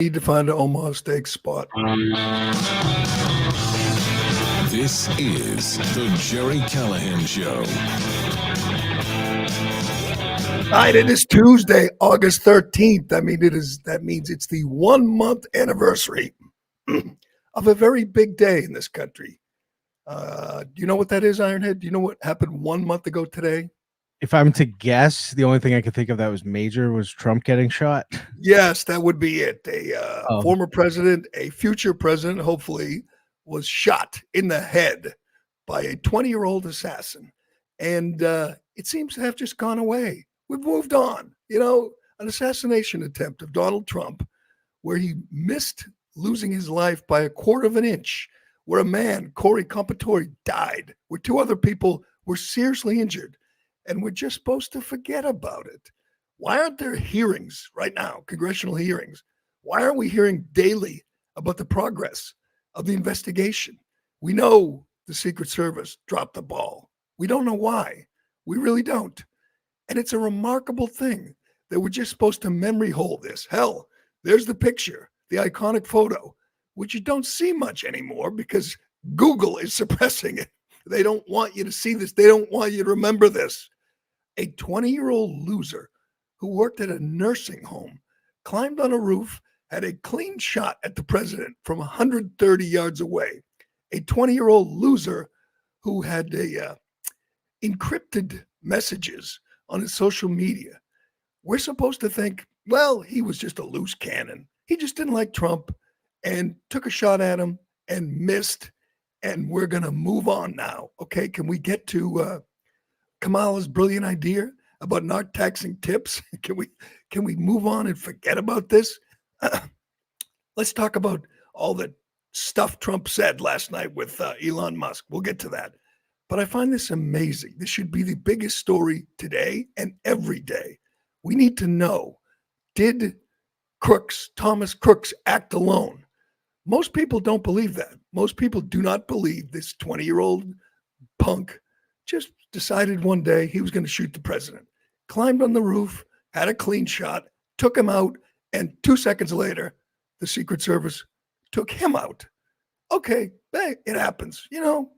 Need to find an Omaha steak spot. This is the Jerry Callahan Show. All right, it is Tuesday, August 13th. That means it's the 1 month anniversary of a very big day in this country. Do you know what that is, Ironhead? Do you know what happened 1 month ago today? If I'm to guess, the only thing I could think of that was major was Trump getting shot. Yes, that would be it. A former president, a future president, hopefully, was shot in the head by a 20-year-old assassin. And it seems to have just gone away. We've moved on. You know, an assassination attempt of Donald Trump where he missed losing his life by 1/4 of an inch, where a man, Corey Compatore, died, where 2 other people were seriously injured. And we're just supposed to forget about it. Why aren't there hearings right now, congressional hearings? Why aren't we hearing daily about the progress of the investigation? We know the Secret Service dropped the ball. We don't know why. We really don't. And it's a remarkable thing that we're just supposed to memory hold this. Hell, there's the picture, the iconic photo, which you don't see much anymore because Google is suppressing it. They don't want you to see this. They don't want you to remember this. A 20-year-old loser who worked at a nursing home climbed on a roof, had a clean shot at the president from 130 yards away. A 20-year-old loser who had encrypted messages on his social media. We're supposed to think, well, he was just a loose cannon. He just didn't like Trump and took a shot at him and missed. And we're going to move on now. Okay, can we get to Kamala's brilliant idea about not taxing tips? Can we move on and forget about this? Let's talk about all the stuff Trump said last night with Elon Musk. We'll get to that. But I find this amazing. This should be the biggest story today and every day. We need to know, did Thomas Crooks act alone? Most people don't believe that. Most people do not believe this 20-year-old punk just decided one day he was going to shoot the president, climbed on the roof, had a clean shot, took him out, and 2 seconds later, the Secret Service took him out. Okay, it happens. You know,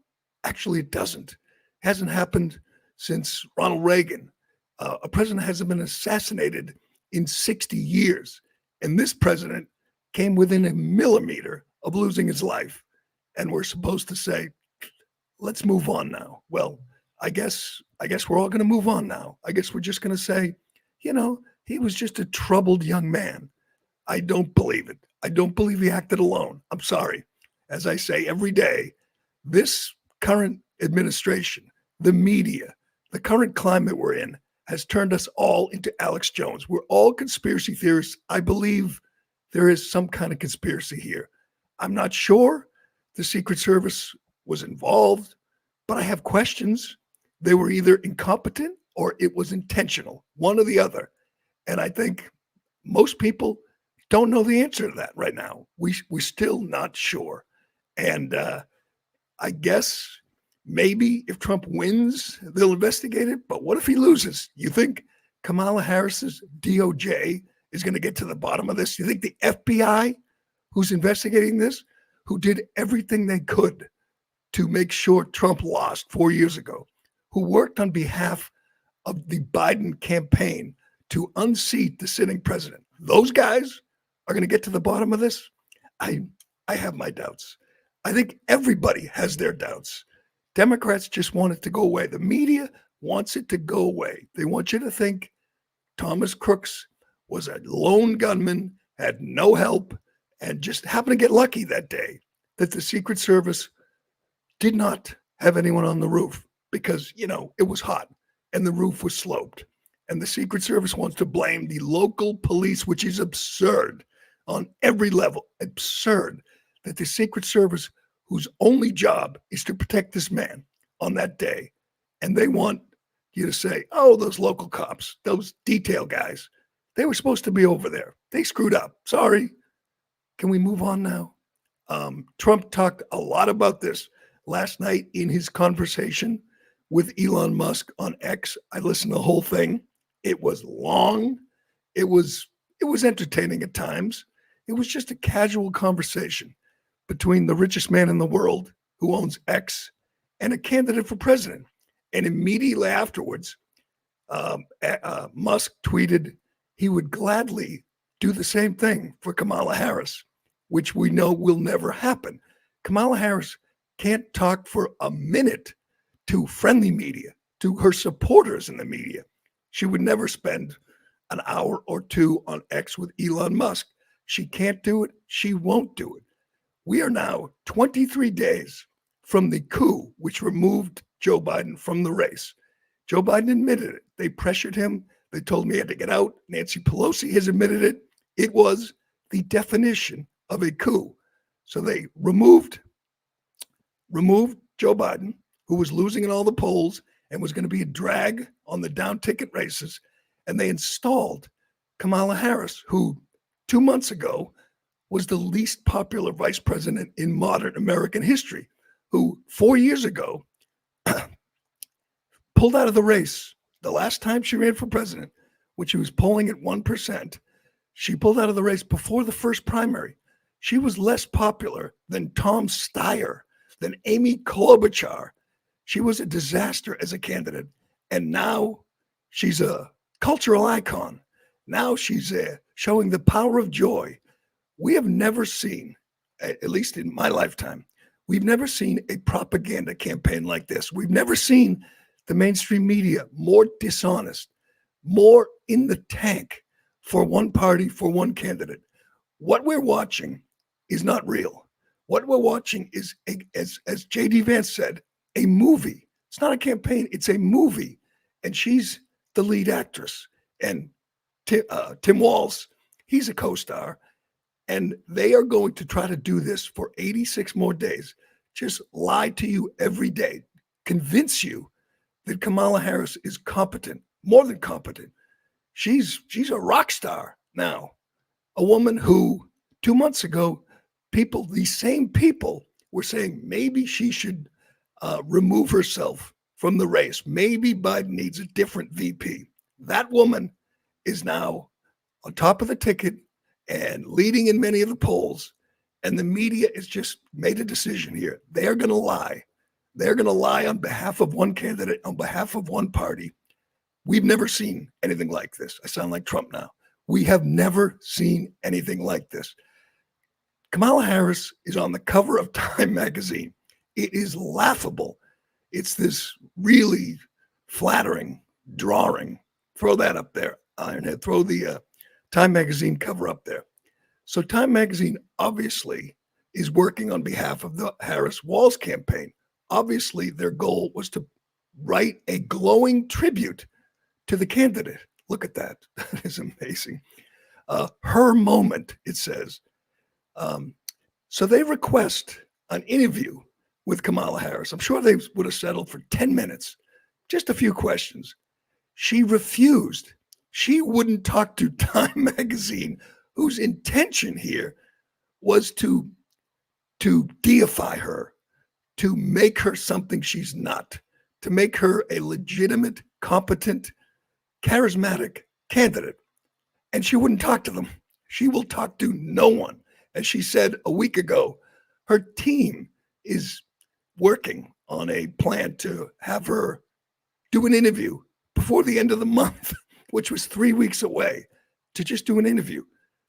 actually it doesn't. It hasn't happened since Ronald Reagan. A president hasn't been assassinated in 60 years. And this president came within a millimeter of losing his life. And we're supposed to say, let's move on now. Well, I guess we're all going to move on now. I guess we're just going to say, you know, he was just a troubled young man. I don't believe it. I don't believe he acted alone. I'm sorry. As I say every day, this current administration, the media, the current climate we're in has turned us all into Alex Jones. We're all conspiracy theorists. I believe there is some kind of conspiracy here. I'm not sure the Secret Service was involved, but I have questions. They were either incompetent or it was intentional, one or the other. And I think most people don't know the answer to that right now. We're still not sure. And I guess maybe if Trump wins, they'll investigate it. But what if he loses? You think Kamala Harris's DOJ is going to get to the bottom of this? You think the FBI, who's investigating this, who did everything they could to make sure Trump lost 4 years ago, who worked on behalf of the Biden campaign to unseat the sitting president, those guys are going to get to the bottom of this? I have my doubts. I think everybody has their doubts. Democrats just want it to go away. The media wants it to go away. They want you to think Thomas Crooks was a lone gunman, had no help, and just happened to get lucky that day that the Secret Service did not have anyone on the roof because, you know, it was hot and the roof was sloped. And the Secret Service wants to blame the local police, which is absurd on every level. Absurd that the Secret Service, whose only job is to protect this man on that day, and they want you to say, oh, those local cops, those detail guys, they were supposed to be over there. They screwed up. Sorry. Can we move on now? Trump talked a lot about this last night in his conversation with Elon Musk on X. I listened to the whole thing. It was long. It was entertaining at times. It was just a casual conversation between the richest man in the world who owns X and a candidate for president. And immediately afterwards, Musk tweeted he would gladly do the same thing for Kamala Harris, which we know will never happen. Kamala Harris can't talk for a minute to friendly media, to her supporters in the media. She would never spend an hour or two on X with Elon Musk. She can't do it. She won't do it. We are now 23 days from the coup, which removed Joe Biden from the race. Joe Biden admitted it. They pressured him. They told him he had to get out. Nancy Pelosi has admitted it. It was the definition of a coup. So they removed Joe Biden, who was losing in all the polls and was going to be a drag on the down ticket races. And they installed Kamala Harris, who 2 months ago was the least popular vice president in modern American history, who 4 years ago pulled out of the race. The last time she ran for president, when she was polling at 1%, she pulled out of the race before the first primary. She was less popular than Tom Steyer, than Amy Klobuchar. She was a disaster as a candidate. And now she's a cultural icon. Now she's showing the power of joy. We have never seen, at least in my lifetime, we've never seen a propaganda campaign like this. We've never seen the mainstream media more dishonest, more in the tank for one party, for one candidate. What we're watching is not real. What we're watching is, as J.D. Vance said, a movie. It's not a campaign, it's a movie. And she's the lead actress. And Tim Walz, he's a co-star. And they are going to try to do this for 86 more days. Just lie to you every day. Convince you that Kamala Harris is competent, more than competent. She's a rock star now. A woman who 2 months ago, these same people were saying maybe she should remove herself from the race. Maybe Biden needs a different VP. That woman is now on top of the ticket and leading in many of the polls. And the media has just made a decision here. They're going to lie. They're going to lie on behalf of one candidate, on behalf of one party. We've never seen anything like this. I sound like Trump now. We have never seen anything like this. Kamala Harris is on the cover of Time magazine. It is laughable. It's this really flattering drawing. Throw that up there, Ironhead. Throw the Time magazine cover up there. So Time magazine obviously is working on behalf of the Harris-Walz campaign. Obviously, their goal was to write a glowing tribute to the candidate. Look at that. That is amazing. Her moment, it says. So they request an interview with Kamala Harris. I'm sure they would have settled for 10 minutes, just a few questions. She refused. She wouldn't talk to Time magazine, whose intention here was to deify her, to make her something she's not, to make her a legitimate, competent, charismatic candidate. And she wouldn't talk to them. She will talk to no one. As she said a week ago, her team is working on a plan to have her do an interview before the end of the month, which was 3 weeks away, to just do an interview.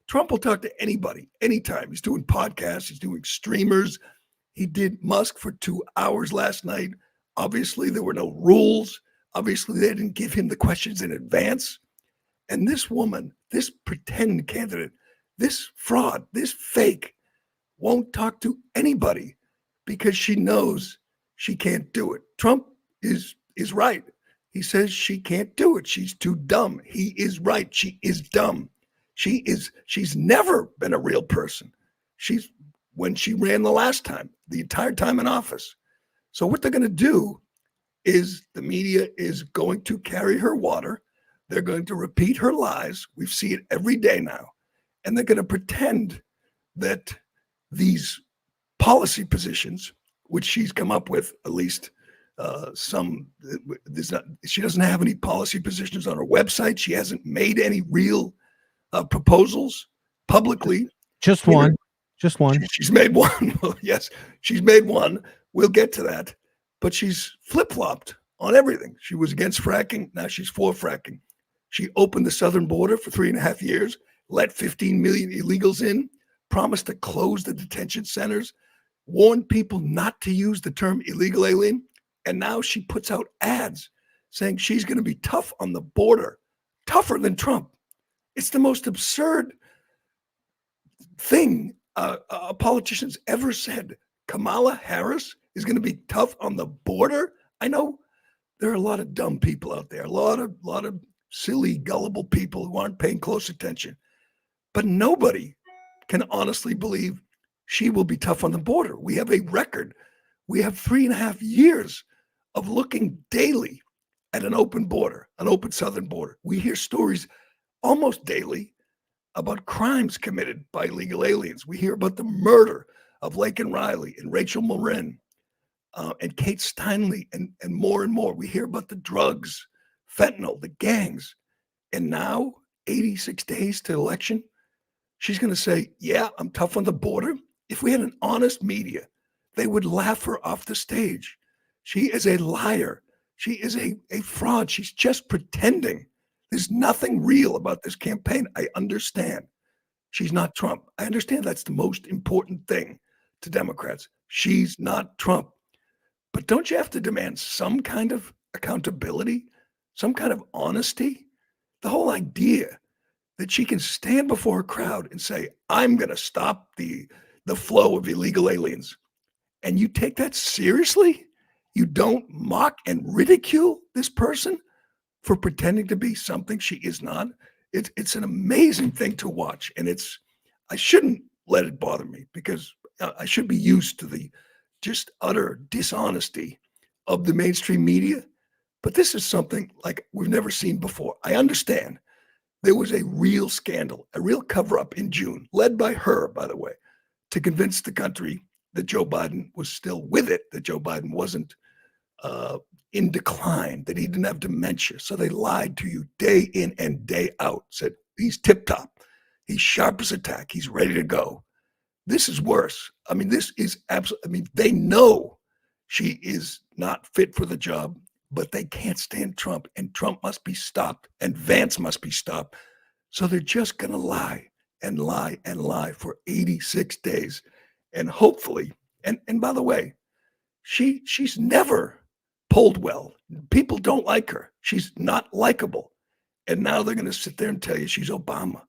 Trump will talk to anybody, anytime. He's doing podcasts. He's doing streamers. He did Musk for 2 hours last night. Obviously, there were no rules. Obviously, they didn't give him the questions in advance. And this woman, this pretend candidate, this fraud, this fake, won't talk to anybody because she knows she can't do it. Trump is right. He says she can't do it. She's too dumb. He is right. She is dumb. She's never been a real person. When she ran the last time, the entire time in office. So what they're going to do is the media is going to carry her water. They're going to repeat her lies. We see it every day now. And they're going to pretend that these policy positions, which she's come up with, at least she doesn't have any policy positions on her website. She hasn't made any real proposals publicly. Just one. Just one. She's made one. Well, yes, she's made one. We'll get to that. But she's flip-flopped on everything. She was against fracking. Now she's for fracking. She opened the southern border for 3.5 years, let 15 million illegals in, promised to close the detention centers, warned people not to use the term illegal alien. And now she puts out ads saying she's going to be tough on the border, tougher than Trump. It's the most absurd thing a politician's ever said. Kamala Harris is going to be tough on the border. I know there are a lot of dumb people out there, a lot of silly, gullible people who aren't paying close attention. But nobody can honestly believe she will be tough on the border. We have a record. We have 3.5 years of looking daily at an open border, an open southern border. We hear stories almost daily about crimes committed by illegal aliens. We hear about the murder of Laken Riley and Rachel Marin and Kate Steinle and more and more. We hear about the drugs, fentanyl, the gangs. And now, 86 days to election, she's going to say, yeah, I'm tough on the border. If we had an honest media, they would laugh her off the stage. She is a liar. She is a fraud. She's just pretending. There's nothing real about this campaign. I understand. She's not Trump. I understand that's the most important thing to Democrats. She's not Trump. But don't you have to demand some kind of accountability, some kind of honesty? The whole idea that she can stand before a crowd and say, I'm going to stop the flow of illegal aliens. And you take that seriously? You don't mock and ridicule this person for pretending to be something she is not? It's an amazing thing to watch. And I shouldn't let it bother me because I should be used to the just utter dishonesty of the mainstream media. But this is something like we've never seen before. I understand there was a real scandal, a real cover-up in June, led by her, by the way, to convince the country that Joe Biden was still with it, that Joe Biden wasn't in decline, that he didn't have dementia. So they lied to you day in and day out, said he's tip-top, he's sharp as a tack, he's ready to go. This is worse. I mean, this is absolutely, I mean, they know she is not fit for the job, but they can't stand Trump, and Trump must be stopped, and Vance must be stopped. So they're just going to lie and lie and lie for 86 days. And hopefully, and by the way, she's never polled well. People don't like her. She's not likable. And now they're going to sit there and tell you she's Obama.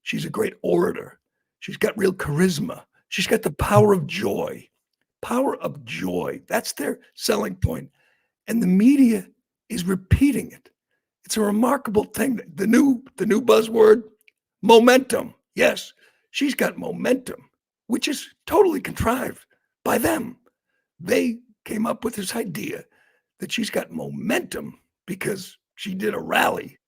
She's a great orator. She's got real charisma. She's got the power of joy. Power of joy. That's their selling point. And the media is repeating it. It's a remarkable thing. The new buzzword, momentum. Yes, she's got momentum, which is totally contrived by them. They came up with this idea that she's got momentum because she did a rally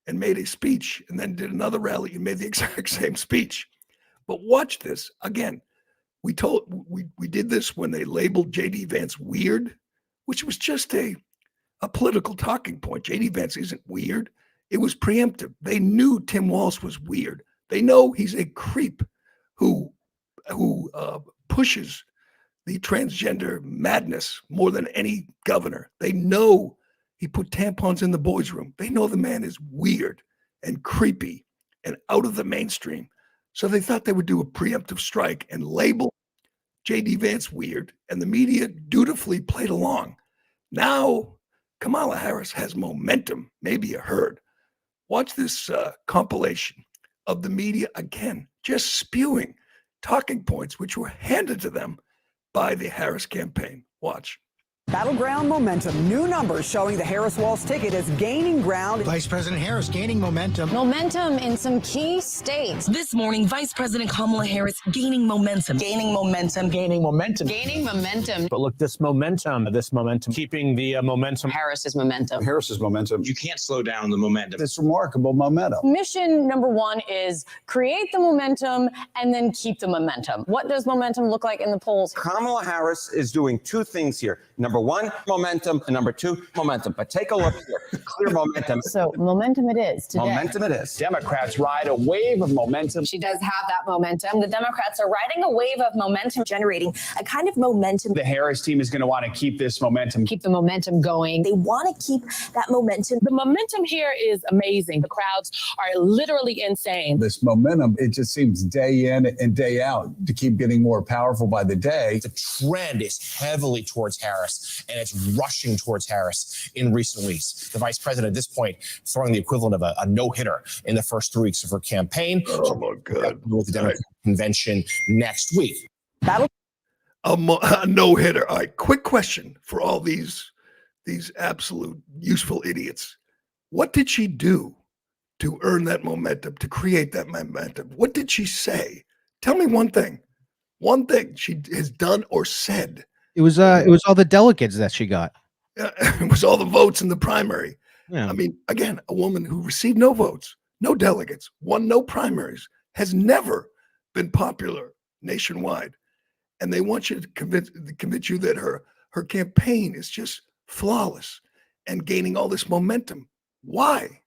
and made a speech and then did another rally and made the exact same speech. But watch this. Again, we did this when they labeled J.D. Vance weird, which was just a political talking point. J.D. Vance isn't weird. It was preemptive. They knew Tim Walz was weird. They know he's a creep who pushes the transgender madness more than any governor. They know he put tampons in the boys' room. They know the man is weird and creepy and out of the mainstream. So they thought they would do a preemptive strike and label J.D. Vance weird, and the media dutifully played along. Now, Kamala Harris has momentum. Maybe you heard. Watch this compilation of the media again, just spewing talking points which were handed to them by the Harris campaign. Watch. Battleground momentum. New numbers showing the Harris-Walz ticket is gaining ground. Vice President Harris gaining momentum. Momentum in some key states. This morning, Vice President Kamala Harris gaining momentum. Gaining momentum. Gaining momentum. But look, this momentum, keeping the momentum. Harris's momentum. Harris's momentum. You can't slow down the momentum. It's remarkable momentum. Mission number one is create the momentum and then keep the momentum. What does momentum look like in the polls? Kamala Harris is doing two things here. Number one, momentum, and number two, momentum. But take a look here. Clear momentum. So momentum it is today. Momentum it is. Democrats ride a wave of momentum. She does have that momentum. The Democrats are riding a wave of momentum, generating a kind of momentum. The Harris team is going to want to keep this momentum. Keep the momentum going. They want to keep that momentum. The momentum here is amazing. The crowds are literally insane. This momentum, it just seems day in and day out to keep getting more powerful by the day. The trend is heavily towards Harris, and it's rushing towards Harris in recent weeks. The vice president at this point throwing the equivalent of a no-hitter in the first 3 weeks of her campaign. Oh, my God. With the Democratic convention next week. A no-hitter. All right, quick question for all these absolute useful idiots. What did she do to earn that momentum, to create that momentum? What did she say? Tell me one thing she has done or said. It was all the delegates that she got. It was all the votes in the primary. Yeah. I mean, again, a woman who received no votes, no delegates, won no primaries, has never been popular nationwide. And they want you to convince you that her campaign is just flawless and gaining all this momentum. Why?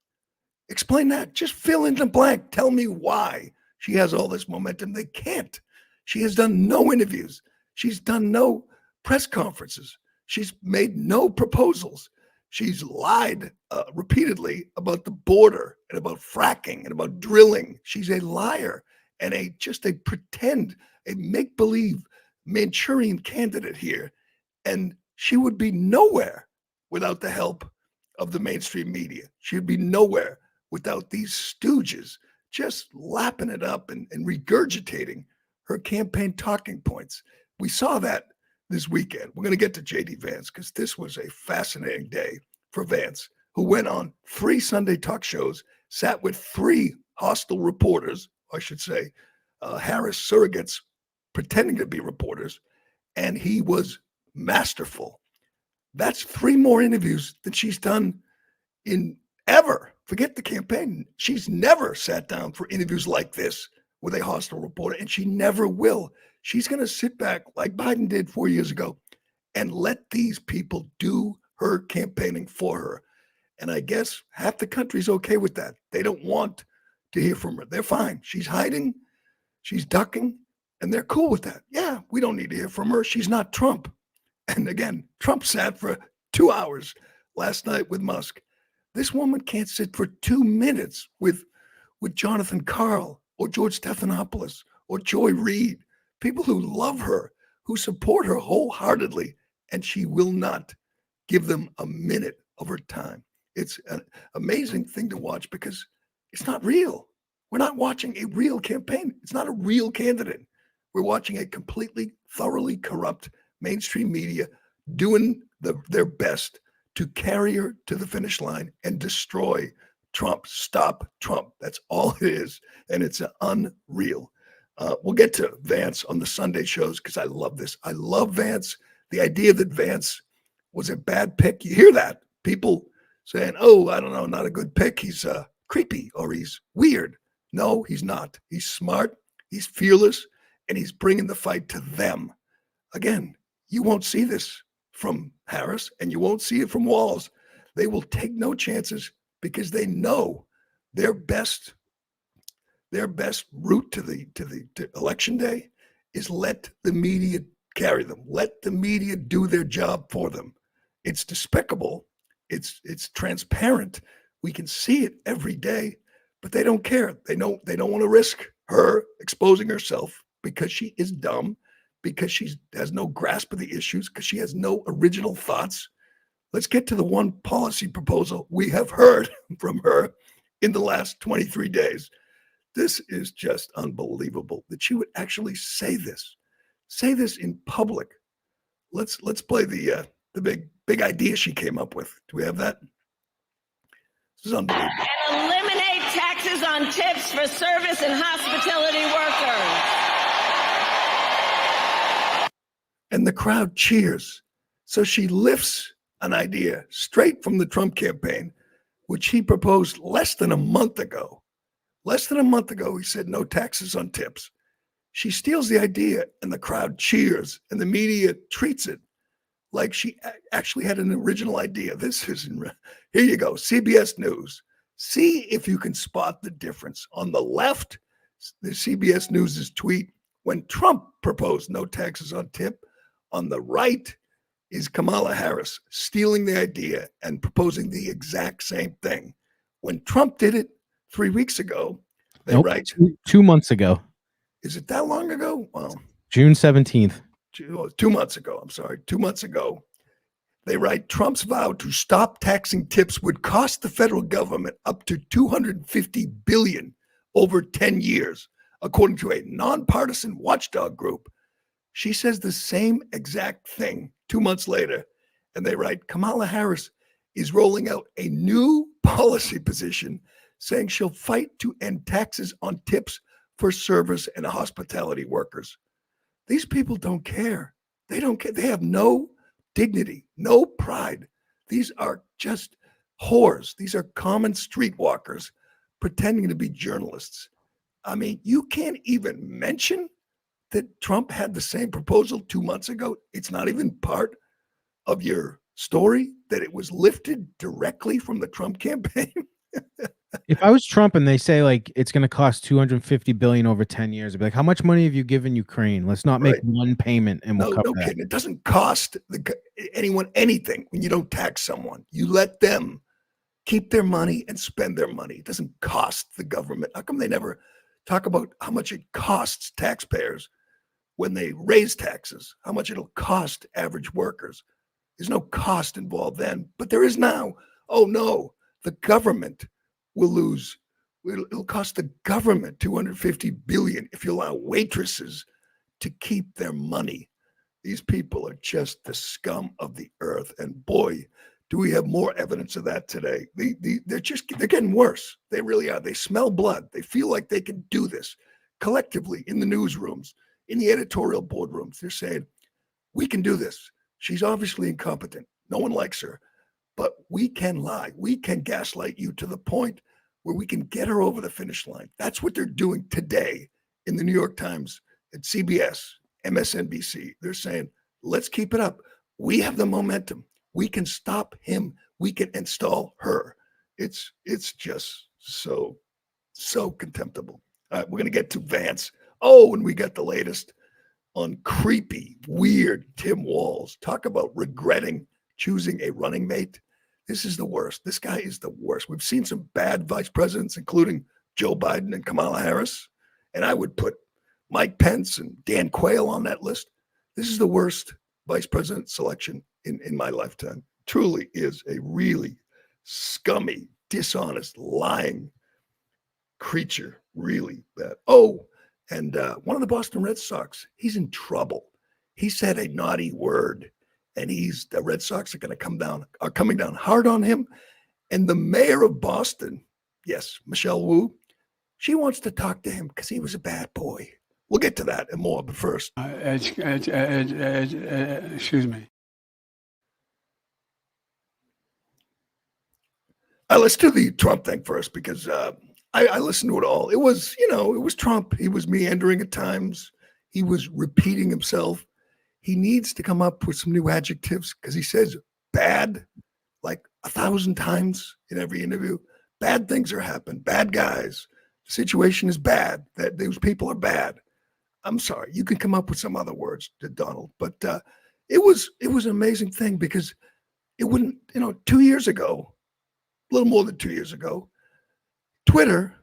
Explain that. Just fill in the blank. Tell me why she has all this momentum. They can't. She has done no interviews. She's done no press conferences. She's made no proposals. She's lied repeatedly about the border and about fracking and about drilling. She's a liar and a make-believe Manchurian candidate here. And she would be nowhere without the help of the mainstream media. She would be nowhere without these stooges just lapping it up and regurgitating her campaign talking points. We saw that this weekend. We're going to get to J.D. Vance because this was a fascinating day for Vance, who went on 3 Sunday talk shows, sat with 3 hostile reporters, I should say, Harris surrogates pretending to be reporters, and he was masterful. That's 3 more interviews than she's done in ever. Forget the campaign. She's never sat down for interviews like this with a hostile reporter, and she never will. She's going to sit back like Biden did 4 years ago and let these people do her campaigning for her. And I guess half the country's okay with that. They don't want to hear from her. They're fine. She's hiding. She's ducking. And they're cool with that. Yeah, we don't need to hear from her. She's not Trump. And again, Trump sat for 2 hours last night with Musk. This woman can't sit for 2 minutes with Jonathan Karl or George Stephanopoulos or Joy Reid, people who love her, who support her wholeheartedly, and she will not give them a minute of her time. It's an amazing thing to watch because it's not real. We're not watching a real campaign. It's not a real candidate. We're watching a completely, thoroughly corrupt mainstream media doing their best to carry her to the finish line and destroy Trump. Stop Trump. That's all it is. And it's unreal. We'll get to Vance on the Sunday shows because I love this. I love Vance. The idea that Vance was a bad pick. You hear that? People saying, oh, I don't know, not a good pick. He's creepy or he's weird. No, he's not. He's smart. He's fearless. And he's bringing the fight to them. Again, you won't see this from Harris and you won't see it from Walz. They will take no chances because they know their best route to election day is let the media carry them. Let the media do their job for them. It's despicable. It's transparent. We can see it every day, but they don't care. They don't want to risk her exposing herself because she is dumb, because she has no grasp of the issues, because she has no original thoughts. Let's get to the one policy proposal we have heard from her in the last 23 days. This is just unbelievable that she would actually say this in public. Let's play the big idea she came up with. Do we have that? This is unbelievable. And eliminate taxes on tips for service and hospitality workers. And the crowd cheers. So she lifts an idea straight from the Trump campaign, which he proposed less than a month ago. Less than a month ago, he said no taxes on tips. She steals the idea and the crowd cheers and the media treats it like she actually had an original idea. This is, here you go, CBS News. See if you can spot the difference. On the left, the CBS News' tweet when Trump proposed no taxes on tip. On the right is Kamala Harris stealing the idea and proposing the exact same thing. When Trump did it 3 weeks ago, they write 2 months ago. Is it that long ago? Well, June 17th. 2 months ago. I'm sorry. 2 months ago. They write Trump's vow to stop taxing tips would cost the federal government up to $250 billion over 10 years, according to a nonpartisan watchdog group. She says the same exact thing 2 months later. And they write Kamala Harris is rolling out a new policy position saying she'll fight to end taxes on tips for service and hospitality workers. These people don't care. They don't care. They have no dignity, no pride. These are just whores. These are common streetwalkers pretending to be journalists. I mean, you can't even mention that Trump had the same proposal 2 months ago. It's not even part of your story that it was lifted directly from the Trump campaign. If I was Trump and they say like it's going to cost $250 billion over 10 years, I'd be like, how much money have you given Ukraine? Let's not make one payment and we'll cover that. Kidding. It doesn't cost anyone anything when you don't tax someone. You let them keep their money and spend their money. It doesn't cost the government. How come they never talk about how much it costs taxpayers when they raise taxes, how much it'll cost average workers? There's no cost involved then, but there is now. Oh no, the government will lose. It'll cost the government $250 billion if you allow waitresses to keep their money. These people are just the scum of the earth. And boy, do we have more evidence of that today. They're getting worse. They really are. They smell blood. They feel like they can do this collectively in the newsrooms, in the editorial boardrooms. They're saying, we can do this. She's obviously incompetent. No one likes her, but we can lie. We can gaslight you to the point where we can get her over the finish line. That's what they're doing today in the New York Times, at CBS, MSNBC. They're saying, let's keep it up. We have the momentum. We can stop him. We can install her. It's just so contemptible. All right, we're going to get to Vance. Oh, and we got the latest on creepy, weird Tim Walz. Talk about regretting choosing a running mate. This is the worst. This guy is the worst. We've seen some bad vice presidents, including Joe Biden and Kamala Harris. And I would put Mike Pence and Dan Quayle on that list. This is the worst vice president selection in my lifetime. Truly is a really scummy, dishonest, lying creature. Really bad. Oh, and one of the Boston Red Sox, he's in trouble. He said a naughty word, and the Red Sox are coming down hard on him. And the mayor of Boston, yes, Michelle Wu, she wants to talk to him because he was a bad boy. We'll get to that and more, but first. Excuse me. Let's do the Trump thing first, because I listened to it all. It was, it was Trump. He was meandering at times. He was repeating himself. He needs to come up with some new adjectives because he says bad like 1,000 times in every interview. Bad things are happening. Bad guys. The situation is bad. That those people are bad. I'm sorry. You can come up with some other words, Donald. But it was an amazing thing because it wouldn't, 2 years ago, a little more than 2 years ago, Twitter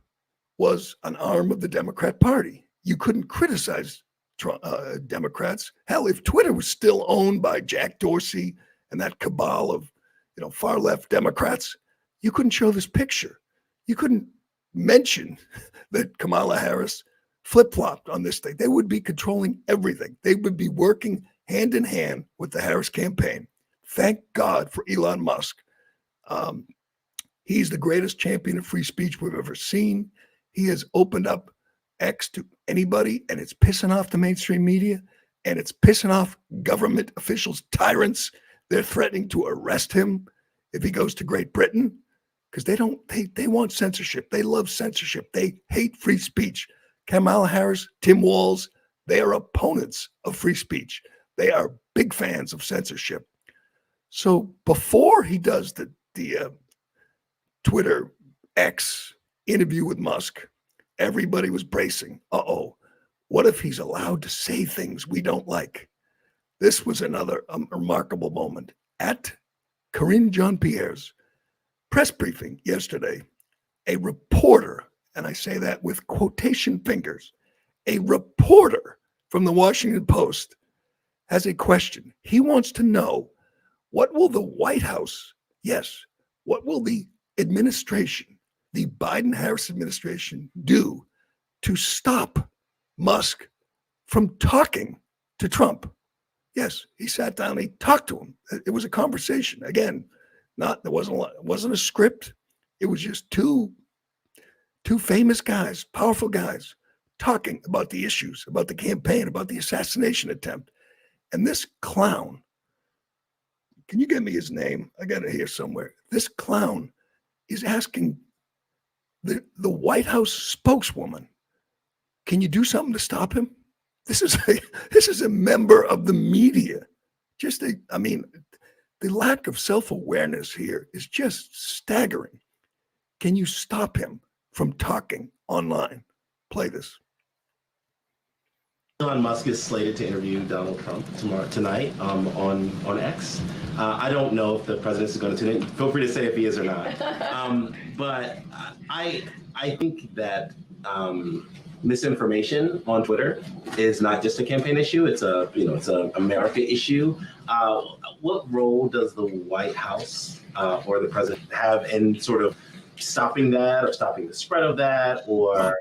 was an arm of the Democrat Party. You couldn't criticize Democrats. Hell, if Twitter was still owned by Jack Dorsey and that cabal of, far left Democrats, you couldn't show this picture. You couldn't mention that Kamala Harris flip-flopped on this thing. They would be controlling everything. They would be working hand in hand with the Harris campaign. Thank God for Elon Musk. He's the greatest champion of free speech we've ever seen. He has opened up X to anybody, and it's pissing off the mainstream media, and it's pissing off government officials, tyrants. They're threatening to arrest him if he goes to Great Britain because they want censorship. They love censorship. They hate free speech. Kamala Harris, Tim Walz, they are opponents of free speech. They are big fans of censorship. So before he does the Twitter X interview with Musk, everybody was bracing. Uh-oh, what if he's allowed to say things we don't like? This was another remarkable moment. At Karine Jean-Pierre's press briefing yesterday, a reporter, and I say that with quotation fingers, a reporter from the Washington Post has a question. He wants to know, what will the White House, yes, what will the administration, the Biden-Harris administration, do to stop Musk from talking to Trump? Yes, he sat down, he talked to him. It was a conversation. Again, there wasn't a script. It was just two famous guys, powerful guys, talking about the issues, about the campaign, about the assassination attempt. And this clown, can you give me his name? I got it here somewhere. This clown is asking the White House spokeswoman, can you do something to stop him? This is a member of the media. The lack of self-awareness here is just staggering. Can you stop him from talking online? Play this. Elon Musk is slated to interview Donald Trump tonight on X. I don't know if the president is going to tune in. Feel free to say if he is or not. But I think that misinformation on Twitter is not just a campaign issue. It's a America issue. What role does the White House or the president have in sort of stopping that, or stopping the spread of that, or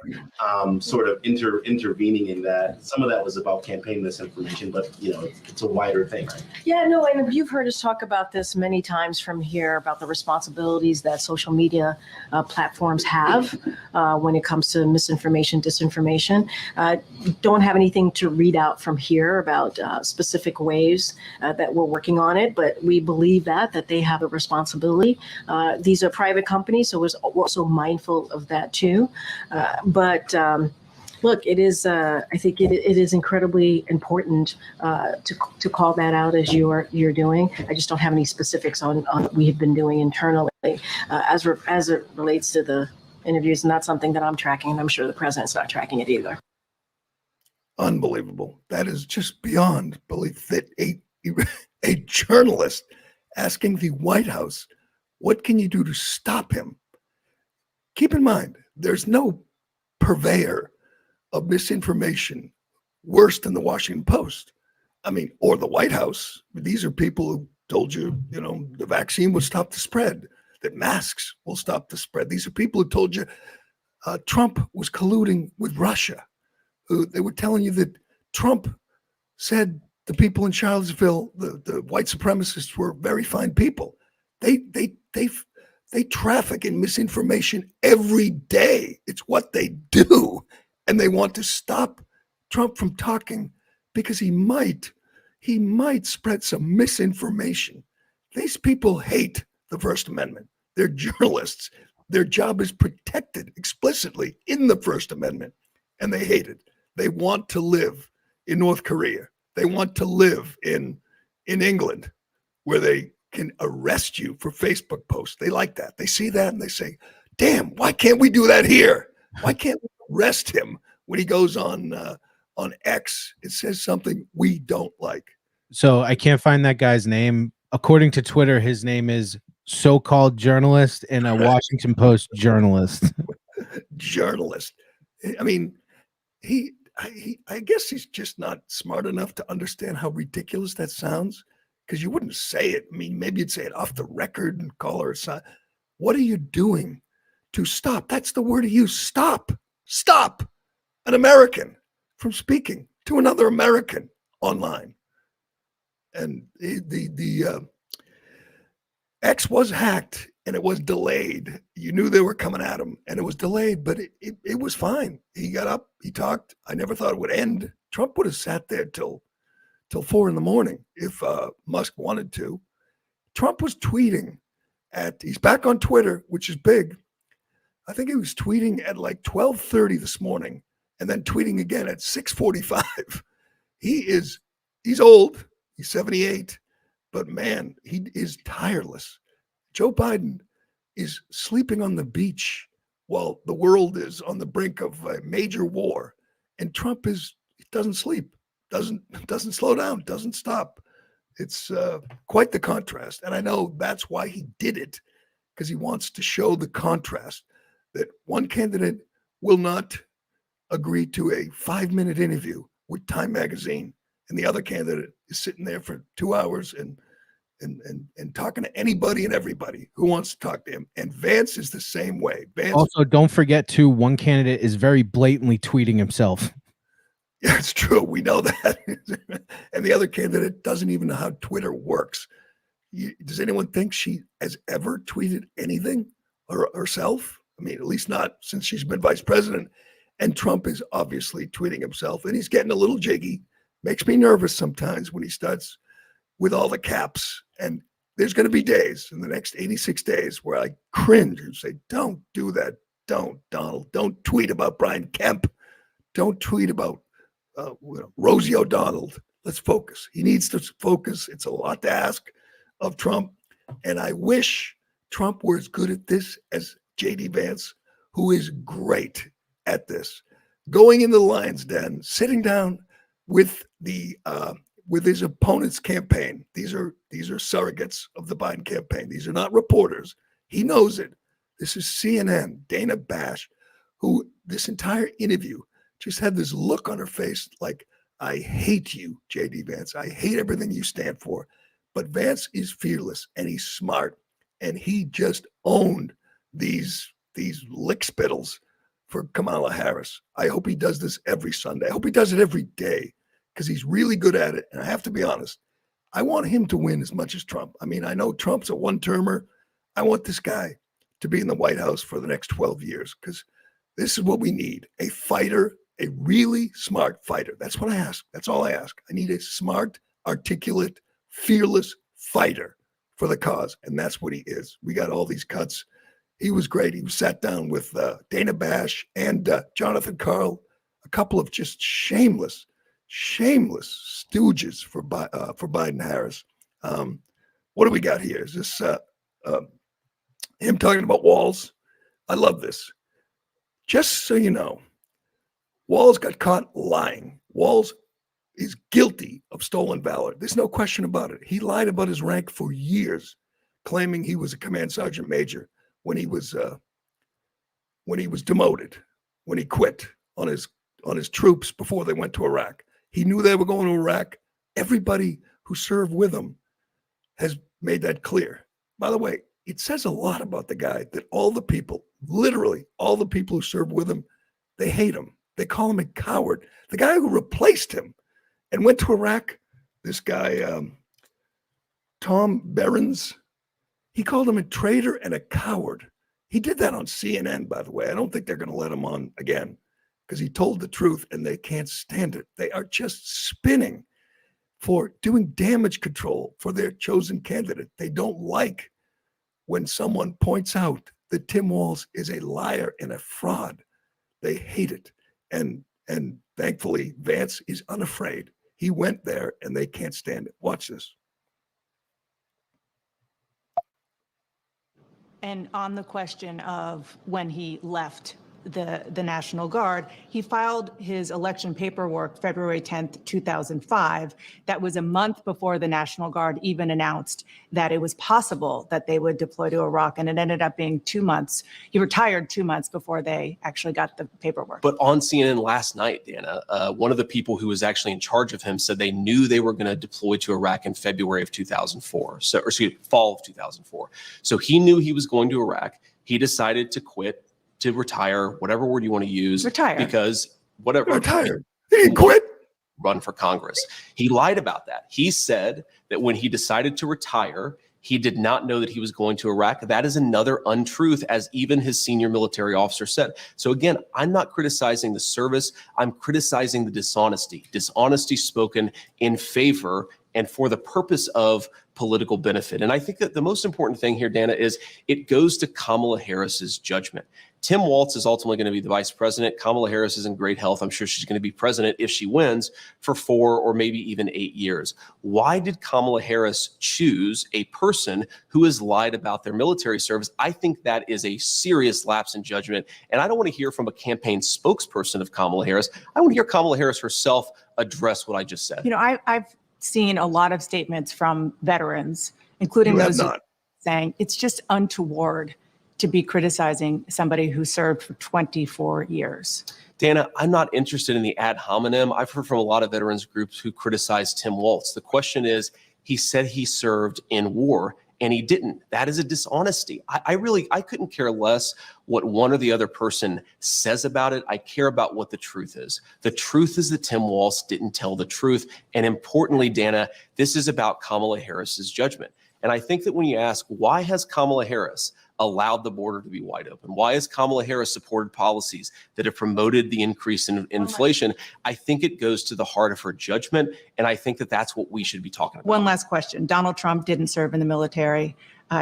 sort of intervening in that? Some of that was about campaign misinformation, but it's a wider thing, right? Yeah, no, and you've heard us talk about this many times from here about the responsibilities that social media platforms have when it comes to misinformation, disinformation. Don't have anything to read out from here about specific ways that we're working on it, but we believe that they have a responsibility. These are private companies, so we're also mindful of that too. But look, it is. I think it is incredibly important to call that out as you're doing. I just don't have any specifics on what we have been doing internally as it relates to the interviews, and that's something that I'm tracking, and I'm sure the president's not tracking it either. Unbelievable. That is just beyond belief that a journalist asking the White House, what can you do to stop him? Keep in mind, there's no purveyor of misinformation worse than the Washington Post. Or the White House. These are people who told you, the vaccine would stop the spread, that masks will stop the spread. These are people who told you Trump was colluding with Russia. They were telling you that Trump said the people in Charlottesville, the white supremacists, were very fine people. They traffic in misinformation every day. It's what they do. And they want to stop Trump from talking because he might spread some misinformation. These people hate the First Amendment. They're journalists. Their job is protected explicitly in the First Amendment, and they hate it. They want to live in North Korea. They want to live in England, where they can arrest you for Facebook posts. They like that. They see that and they say, damn, why can't we do that here? Why can't we arrest him when he goes on X? It says something we don't like. So I can't find that guy's name. According to Twitter, his name is so-called journalist and a Washington Post journalist. Journalist. I guess he's just not smart enough to understand how ridiculous that sounds, because you wouldn't say it. Maybe you'd say it off the record and call her aside. What are you doing to stop? That's the word he used. Stop an American from speaking to another American online. And the X was hacked and it was delayed. You knew they were coming at him and it was delayed, but it was fine. He got up, he talked. I never thought it would end. Trump would have sat there till 4 a.m. if Musk wanted to. Trump was tweeting he's back on Twitter, which is big. I think he was tweeting at like 12:30 this morning and then tweeting again at 6:45. He's old. He's 78, but man, he is tireless. Joe Biden is sleeping on the beach while the world is on the brink of a major war, and Trump doesn't sleep, doesn't slow down, doesn't stop. It's quite the contrast, and I know that's why he did it, because he wants to show the contrast that one candidate will not agree to a 5-minute interview with Time Magazine, and the other candidate is sitting there for 2 hours and talking to anybody and everybody who wants to talk to him. And Vance is the same way. Vance, also, don't forget too, one candidate is very blatantly tweeting himself. Yeah, it's true. We know that. And the other candidate doesn't even know how Twitter works. Does anyone think she has ever tweeted anything herself? I mean, at least not since she's been vice president. And Trump is obviously tweeting himself, and he's getting a little jiggy. Makes me nervous sometimes when he starts with all the caps. And there's going to be days in the next 86 days where I cringe and say, don't do that. Don't, Donald. Don't tweet about Brian Kemp. Don't tweet about Rosie O'Donnell. Let's focus. He needs to focus. It's a lot to ask of Trump. And I wish Trump were as good at this as J.D. Vance, who is great at this. Going in the lion's den, sitting down with his opponent's campaign. These are surrogates of the Biden campaign. These are not reporters. He knows it. This is CNN, Dana Bash, who this entire interview just had this look on her face like, I hate you, J.D. Vance. I hate everything you stand for. But Vance is fearless, and he's smart, and he just owned these lick spittles for Kamala Harris. I hope he does this every Sunday. I hope he does it every day, because he's really good at it. And I have to be honest, I want him to win as much as Trump. I mean, I know Trump's a one-termer. I want this guy to be in the White House for the next 12 years, because this is what we need, a fighter, a really smart fighter. That's what I ask. That's all I ask. I need a smart, articulate, fearless fighter for the cause. And that's what he is. We got all these cuts. He was great. He sat down with Dana Bash and Jonathan Karl, a couple of just shameless stooges for Biden Harris. What do we got here? Is this him talking about Walz? I love this. Just so you know, Walz got caught lying. Walz is guilty of stolen valor. There's no question about it. He lied about his rank for years, claiming he was a command sergeant major when he was demoted, when he quit on his troops before they went to Iraq. He knew they were going to Iraq. Everybody who served with him has made that clear. By the way, it says a lot about the guy that all the people, literally all the people who served with him, they hate him. They call him a coward. The guy who replaced him and went to Iraq, this guy, Tom Behrens, he called him a traitor and a coward. He did that on CNN, by the way. I don't think they're going to let him on again, because he told the truth and they can't stand it. They are just spinning for doing damage control for their chosen candidate. They don't like when someone points out that Tim Walz is a liar and a fraud. They hate it. And thankfully, Vance is unafraid. He went there and they can't stand it. Watch this. And on the question of when he left the National Guard, he filed his election paperwork February 10th, 2005. That was a month before the National Guard even announced that it was possible that they would deploy to Iraq. And it ended up being 2 months. He retired 2 months before they actually got the paperwork. But on CNN last night, Dana, one of the people who was actually in charge of him said they knew they were going to deploy to Iraq in February of 2004. Fall of 2004. So he knew he was going to Iraq. He decided to quit, to retire, whatever word you want to use. Retire. Because whatever. Retire. He didn't quit. Run for Congress. He lied about that. He said that when he decided to retire, he did not know that he was going to Iraq. That is another untruth, as even his senior military officer said. So again, I'm not criticizing the service. I'm criticizing the dishonesty. Dishonesty spoken in favor and for the purpose of political benefit. And I think that the most important thing here, Dana, is it goes to Kamala Harris's judgment. Tim Walz is ultimately going to be the vice president. Kamala Harris is in great health. I'm sure she's going to be president if she wins for 4 or maybe even 8 years. Why did Kamala Harris choose a person who has lied about their military service? I think that is a serious lapse in judgment. And I don't want to hear from a campaign spokesperson of Kamala Harris. I want to hear Kamala Harris herself address what I just said. You know, I've seen a lot of statements from veterans, including those saying it's just untoward to be criticizing somebody who served for 24 years. Dana, I'm not interested in the ad hominem. I've heard from a lot of veterans groups who criticize Tim Walz. The question is, he said he served in war and he didn't. That is a dishonesty. I couldn't care less what one or the other person says about it. I care about what the truth is. The truth is that Tim Walz didn't tell the truth. And importantly, Dana, this is about Kamala Harris's judgment. And I think that when you ask, why has Kamala Harris allowed the border to be wide open? Why has Kamala Harris supported policies that have promoted the increase in inflation? I think it goes to the heart of her judgment. And I think that that's what we should be talking about. One last question. Donald Trump didn't serve in the military.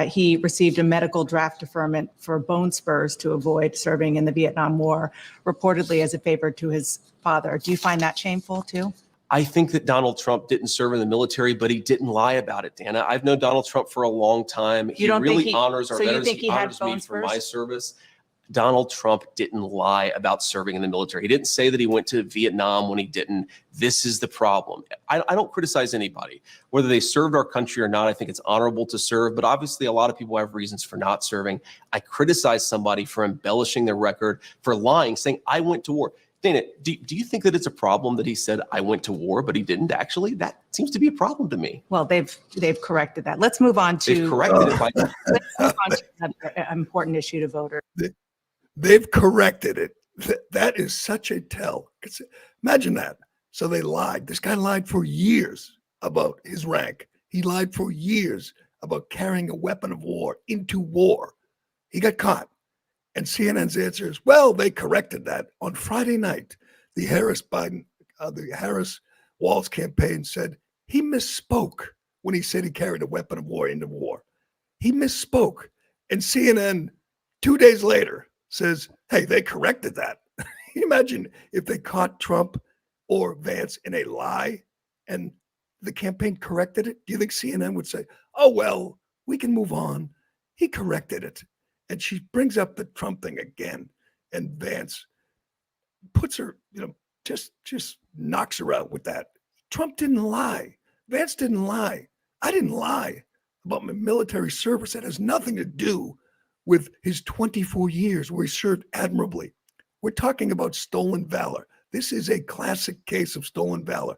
He received a medical draft deferment for bone spurs to avoid serving in the Vietnam War, reportedly as a favor to his father. Do you find that shameful too? I think that Donald Trump didn't serve in the military, but he didn't lie about it, Dana. I've known Donald Trump for a long time. He really honors our veterans. He honors me for my service. Donald Trump didn't lie about serving in the military. He didn't say that he went to Vietnam when he didn't. This is the problem. I don't criticize anybody, whether they served our country or not. I think it's honorable to serve, but obviously a lot of people have reasons for not serving. I criticize somebody for embellishing their record, for lying, saying, I went to war. Dana, do you think that it's a problem that he said, I went to war, but he didn't actually? That seems to be a problem to me. Well, they've corrected that. Let's move on to— They've corrected it. Let's move on to another important issue to voters. They've corrected it. That is such a tell. Imagine that. So they lied. This guy lied for years about his rank. He lied for years about carrying a weapon of war into war. He got caught. And CNN's answer is, well, they corrected that. On Friday night, the Harris-Walz campaign said he misspoke when he said he carried a weapon of war into war. He misspoke. And CNN 2 days later says, hey, they corrected that. Imagine if they caught Trump or Vance in a lie and the campaign corrected it. Do you think CNN would say, oh, well, we can move on? He corrected it. And she brings up the Trump thing again. And Vance puts her, just knocks her out with that. Trump didn't lie. Vance didn't lie. I didn't lie about my military service. That has nothing to do with his 24 years where he served admirably. We're talking about stolen valor. This is a classic case of stolen valor.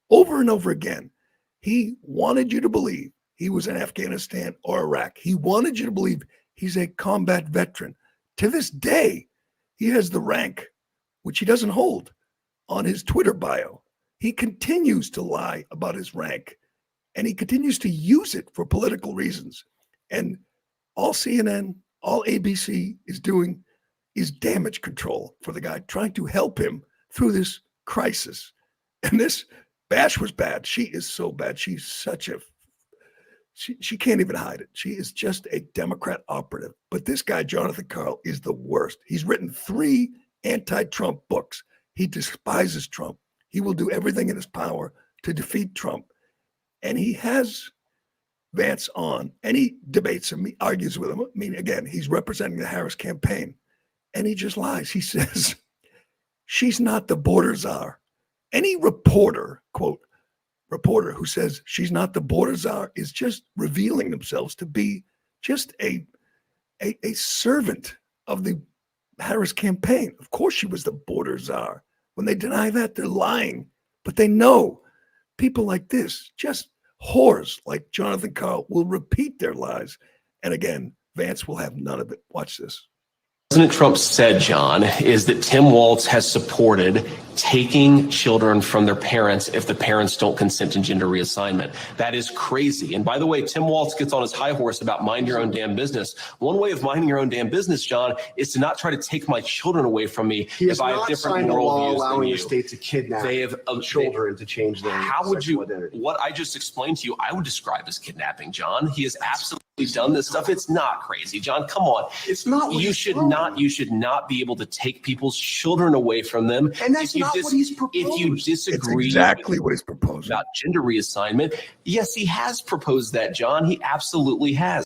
Over and over again, he wanted you to believe he was in Afghanistan or Iraq. He wanted you to believe he's a combat veteran. To this day, he has the rank, which he doesn't hold, on his Twitter bio. He continues to lie about his rank, and he continues to use it for political reasons. And all CNN, all ABC is doing is damage control for the guy, trying to help him through this crisis. And this Bash was bad. She is so bad. She's such a She can't even hide it. She is just a Democrat operative. But this guy, Jonathan Karl, is the worst. He's written 3 anti-Trump books. He despises Trump. He will do everything in his power to defeat Trump. And he has Vance on, and he debates him, he argues with him. I mean, again, he's representing the Harris campaign, and he just lies. He says, she's not the border czar. Any reporter, quote, reporter who says she's not the border czar is just revealing themselves to be just a servant of the Harris campaign. Of course she was the border czar. When they deny that, they're lying. But they know people like this, just whores like Jonathan Karl, will repeat their lies. And again, Vance will have none of it. Watch this. President Trump said, John, is that Tim Walz has supported taking children from their parents if the parents don't consent to gender reassignment. That is crazy. And by the way, Tim Walz gets on his high horse about mind your own damn business. One way of minding your own damn business, John, is to not try to take my children away from me if I have different moral views than you. The state to kidnap children to change their sexual identity. What I just explained to you, I would describe as kidnapping, John. He has absolutely done this stuff. It's not crazy, John. Come on. It's not. You should not You should not be able to take people's children away from them. And that's not what he's proposed. If you disagree, it's exactly what he's proposing about gender reassignment. Yes, he has proposed that, John. He absolutely has.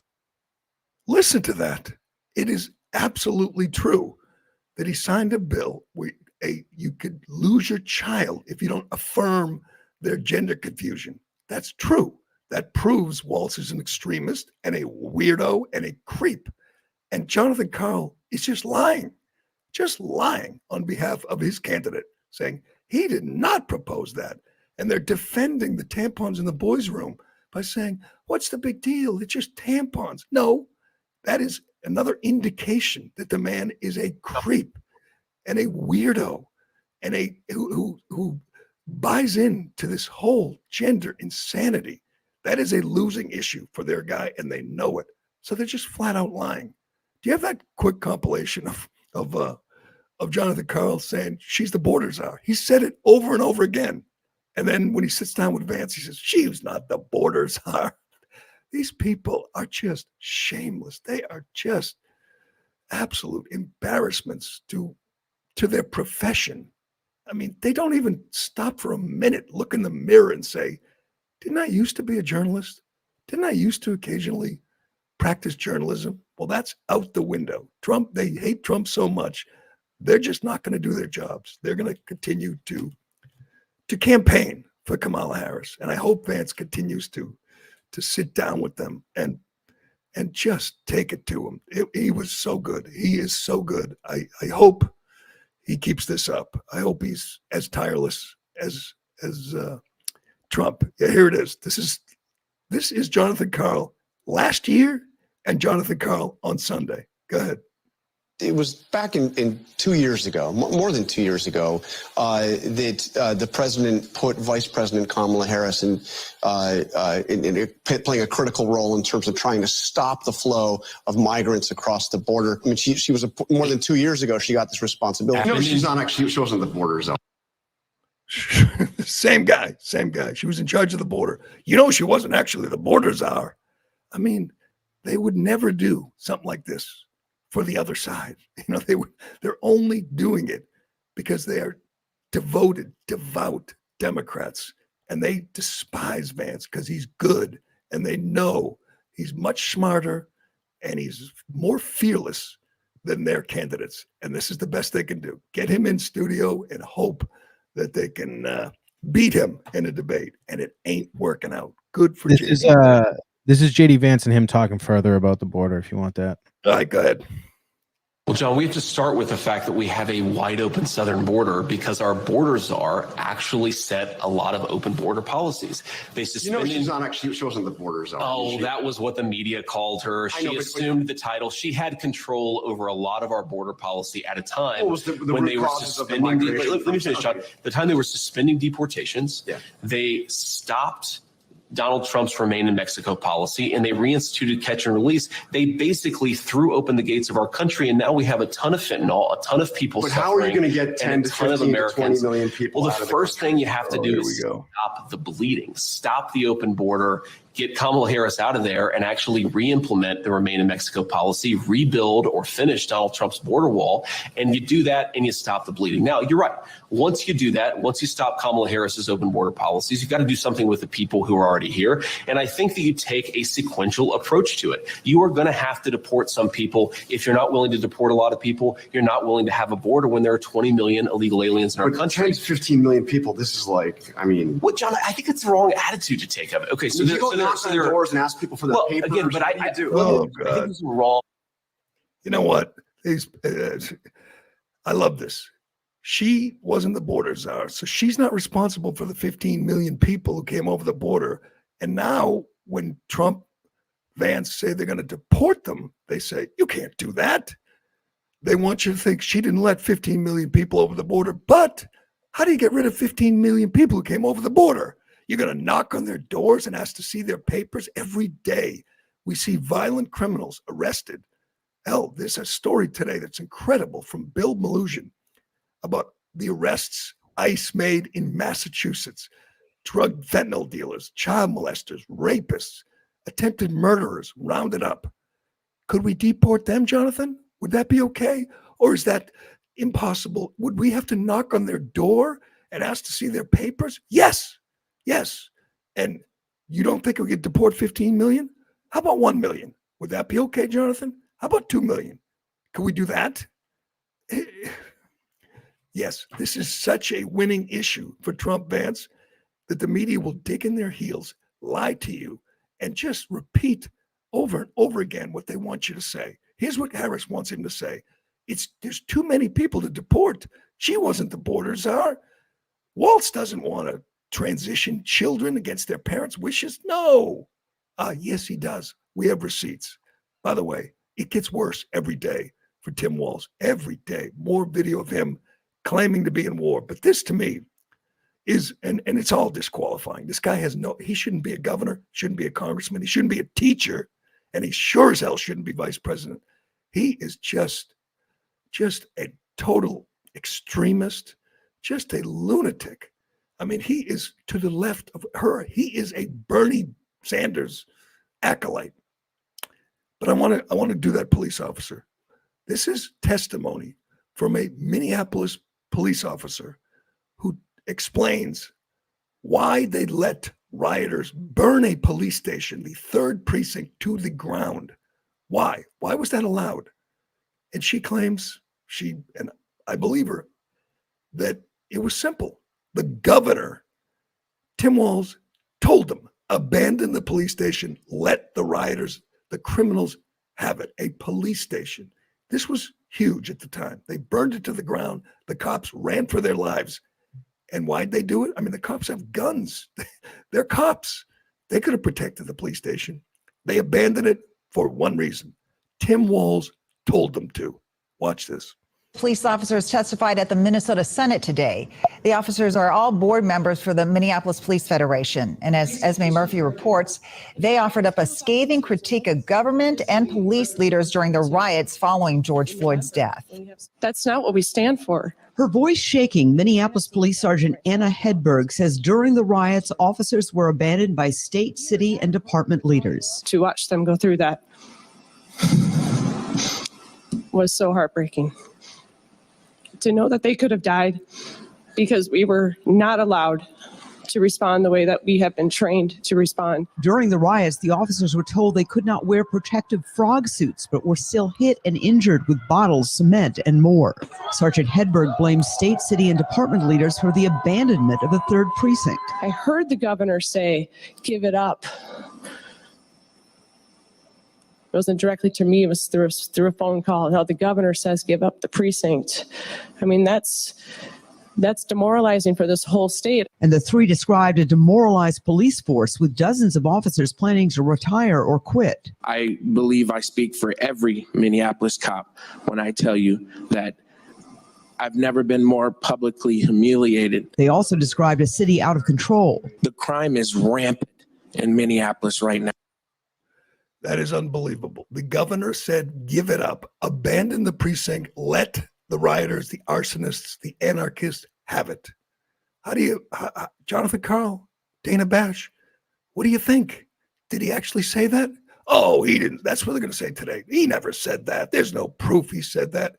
Listen to that. It is absolutely true that he signed a bill where you could lose your child if you don't affirm their gender confusion. That's true. That proves Walz is an extremist and a weirdo and a creep. And Jonathan Karl is just lying on behalf of his candidate, saying he did not propose that. And they're defending the tampons in the boys' room by saying, what's the big deal? It's just tampons. No, that is another indication that the man is a creep and a weirdo and who buys into this whole gender insanity. That is a losing issue for their guy, and they know it. So they're just flat out lying. Do you have that quick compilation of Jonathan Karl saying she's the border czar? He said it over and over again. And then when he sits down with Vance, he says, she's not the border czar. These people are just shameless. They are just absolute embarrassments to their profession. I mean, they don't even stop for a minute, look in the mirror and say, didn't I used to be a journalist? Didn't I used to occasionally practice journalism? Well, that's out the window. Trump, they hate Trump so much, they're just not going to do their jobs. They're going to continue to campaign for Kamala Harris. And I hope Vance continues to sit down with them and just take it to him. He was so good. He is so good. I hope he keeps this up. I hope he's as tireless as Trump. Yeah, here it is. This is Jonathan Karl last year and Jonathan Karl on Sunday. Go ahead. It was back in 2 years ago, more than 2 years ago, that the president put Vice President Kamala Harris in playing a critical role in terms of trying to stop the flow of migrants across the border. I mean, she was more than 2 years ago. She got this responsibility. No, she's not actually. She wasn't the border zone. Same guy. She was in charge of the border. You know, she wasn't actually the border czar. I mean, they would never do something like this for the other side. You know, they're only doing it because they are devout Democrats, and they despise Vance because he's good, and they know he's much smarter and he's more fearless than their candidates. And this is the best they can do. Get him in studio and hope that they can beat him in a debate, and it ain't working out. Good for JD. This is JD Vance and him talking further about the border, if you want that. All right, go ahead. Well, John, we have to start with the fact that we have a wide open southern border because our border czar actually set a lot of open border policies. They suspended. You know, she's not actually. She wasn't the border czar. Oh, that was what the media called her. She assumed the title. She had control over a lot of our border policy at a time when they were suspending. Let me finish, John. The time they were suspending deportations, they stopped Donald Trump's Remain in Mexico policy, and they reinstituted catch and release. They basically threw open the gates of our country, and now we have a ton of fentanyl, a ton of people suffering. But how are you going to get 10 to 15 to 20 million people? Well, the first thing you have to do is stop the bleeding, stop the open border, get Kamala Harris out of there and actually re-implement the Remain in Mexico policy, rebuild or finish Donald Trump's border wall. And you do that and you stop the bleeding. Now, you're right. Once you do that, once you stop Kamala Harris's open border policies, you've got to do something with the people who are already here. And I think that you take a sequential approach to it. You are going to have to deport some people. If you're not willing to deport a lot of people, you're not willing to have a border when there are 20 million illegal aliens in our country. 10 to 15 million people, this is like, I mean. Well, John, I think it's the wrong attitude to take of it. Okay, so you go knock on doors and ask people for their papers. Again, but I do. Oh, I God. think this is wrong. You know what? I love this. She wasn't the border czar, so she's not responsible for the 15 million people who came over the border. And now when Trump, Vance say they're going to deport them, they say, you can't do that. They want you to think she didn't let 15 million people over the border. But how do you get rid of 15 million people who came over the border? You're going to knock on their doors and ask to see their papers every day. We see violent criminals arrested. Hell, there's a story today that's incredible from Bill Maloogian about the arrests ICE made in Massachusetts. Drug fentanyl dealers, child molesters, rapists, attempted murderers rounded up. Could we deport them, Jonathan? Would that be okay? Or is that impossible? Would we have to knock on their door and ask to see their papers? Yes. Yes. And you don't think we could deport 15 million? How about 1 million? Would that be okay, Jonathan? How about 2 million? Can we do that? Yes, this is such a winning issue for Trump, Vance, that the media will dig in their heels, lie to you, and just repeat over and over again what they want you to say. Here's what Harris wants him to say. There's too many people to deport. She wasn't the border czar. Walz doesn't want to transition children against their parents' wishes. No. Yes, he does. We have receipts. By the way, it gets worse every day for Tim Walz. Every day, more video of him claiming to be in war. But this, to me, is, and it's all disqualifying. This guy he shouldn't be a governor, shouldn't be a congressman, he shouldn't be a teacher, and he sure as hell shouldn't be vice president. He is just a total extremist, just a lunatic. I mean, he is to the left of her. He is a Bernie Sanders acolyte. But I want to do that police officer. This is testimony from a Minneapolis police officer who explains why they let rioters burn a police station, the 3rd precinct, to the ground. Why? Why was that allowed? And she claims, and I believe her, that it was simple. The governor, Tim Walz, told them, abandon the police station, let the rioters, the criminals, have it. A police station. This was huge at the time. They burned it to the ground. The cops ran for their lives. And why'd they do it? I mean, the cops have guns. They're cops. They could have protected the police station. They abandoned it for one reason. Tim Walz told them to. Watch this. Police officers testified at the Minnesota Senate today. The officers are all board members for the Minneapolis Police Federation. And as Esme Murphy reports, they offered up a scathing critique of government and police leaders during the riots following George Floyd's death. That's not what we stand for. Her voice shaking, Minneapolis Police Sergeant Anna Hedberg says during the riots, officers were abandoned by state, city, and department leaders. To watch them go through that was so heartbreaking. To know that they could have died because we were not allowed to respond the way that we have been trained to respond. During the riots, the officers were told they could not wear protective frog suits, but were still hit and injured with bottles, cement, and more. Sergeant Hedberg blames state, city, and department leaders for the abandonment of the 3rd precinct. I heard the governor say, give it up. It wasn't directly to me, it was through a phone call. How the governor says, give up the precinct. I mean, that's demoralizing for this whole state. And the 3 described a demoralized police force with dozens of officers planning to retire or quit. I believe I speak for every Minneapolis cop when I tell you that I've never been more publicly humiliated. They also described a city out of control. The crime is rampant in Minneapolis right now. That is unbelievable. The governor said, give it up, abandon the precinct, let the rioters, the arsonists, the anarchists have it. How do you, Jonathan Karl, Dana Bash, what do you think? Did he actually say that? Oh, he didn't. That's what they're going to say today. He never said that. There's no proof he said that.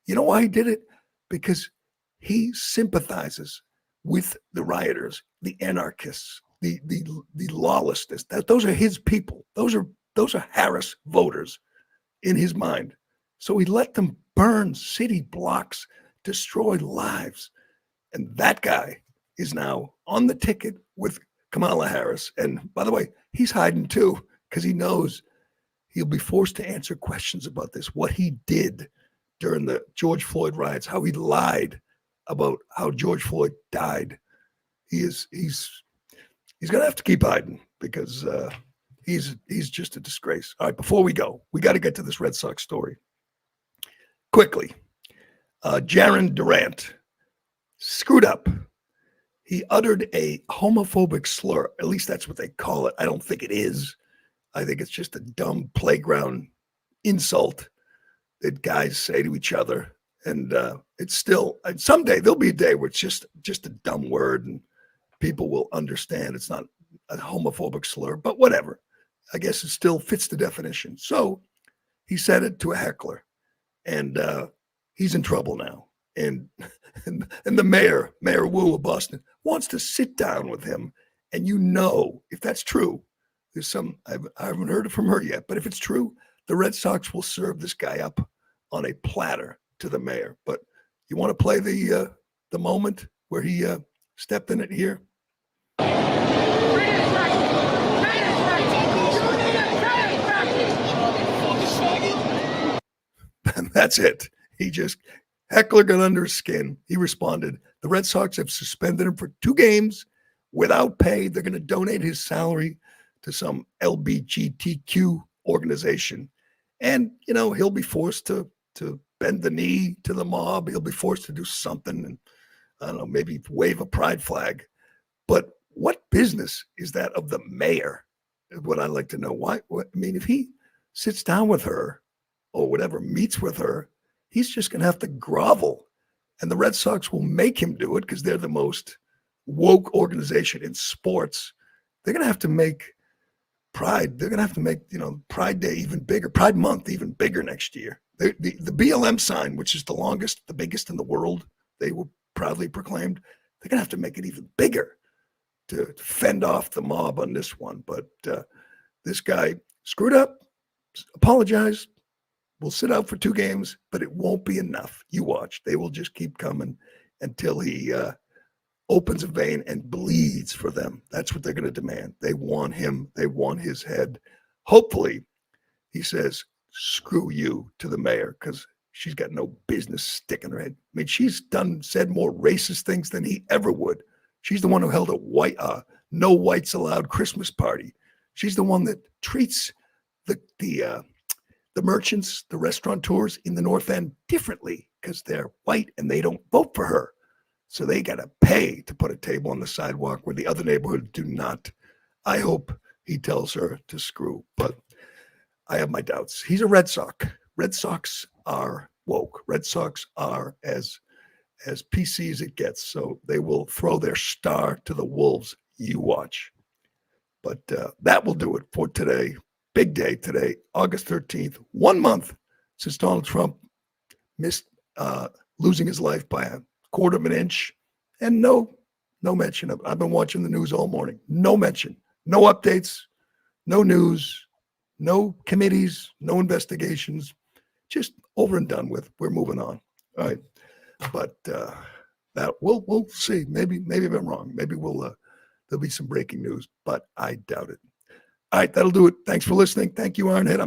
You know why he did it? Because he sympathizes with the rioters, the anarchists, the lawlessness. Those are his people. Those are Harris voters in his mind. So he let them burn city blocks, destroy lives. And that guy is now on the ticket with Kamala Harris. And by the way, he's hiding too, because he knows he'll be forced to answer questions about this, what he did during the George Floyd riots, how he lied about how George Floyd died. He's going to have to keep hiding because he's just a disgrace. All right, before we go, we got to get to this Red Sox story quickly. Jaron Durant screwed up. He uttered a homophobic slur. At least that's what they call it. I don't think it is. I think it's just a dumb playground insult that guys say to each other. And it's still, someday there'll be a day where it's just a dumb word and people will understand it's not a homophobic slur, but whatever. I guess it still fits the definition. So he said it to a heckler. and he's in trouble now. And the mayor Wu of Boston, wants to sit down with him. And if that's true, there's I haven't heard it from her yet, but if it's true, the Red Sox will serve this guy up on a platter to the mayor. But you want to play the moment where he stepped in it here? And that's it. He just, heckler got under his skin. He responded. The Red Sox have suspended him for 2 games without pay. They're going to donate his salary to some LGBTQ organization. And, he'll be forced to bend the knee to the mob. He'll be forced to do something and, I don't know, maybe wave a pride flag. But what business is that of the mayor? What I'd like to know. If he sits down with her or whatever, meets with her, he's just going to have to grovel. And the Red Sox will make him do it because they're the most woke organization in sports. They're going to have to make Pride. They're going to have to make, Pride Day even bigger, Pride Month even bigger next year. The BLM sign, which is the longest, the biggest in the world, they were proudly proclaimed. They're going to have to make it even bigger to fend off the mob on this one. But this guy screwed up, apologized. We'll sit out for 2 games, but it won't be enough. You watch. They will just keep coming until he opens a vein and bleeds for them. That's what they're going to demand. They want him. They want his head. Hopefully, he says, screw you to the mayor, because she's got no business sticking her head. She's said more racist things than he ever would. She's the one who held a no whites allowed Christmas party. She's the one that treats the merchants, the restaurateurs in the North End differently because they're white and they don't vote for her. So they got to pay to put a table on the sidewalk where the other neighborhoods do not. I hope he tells her to screw, but I have my doubts. He's a Red Sox. Red Sox are woke. Red Sox are as PC as it gets. So they will throw their star to the wolves. You watch. But that will do it for today. Big day today, August 13th, 1 month since Donald Trump missed losing his life by a quarter of an inch, and no mention of it. I've been watching the news all morning. No mention, no updates, no news, no committees, no investigations, just over and done with. We're moving on. All right. But that we'll see. Maybe I'm wrong. Maybe there'll be some breaking news, but I doubt it. All right, that'll do it. Thanks for listening. Thank you, Ironhead.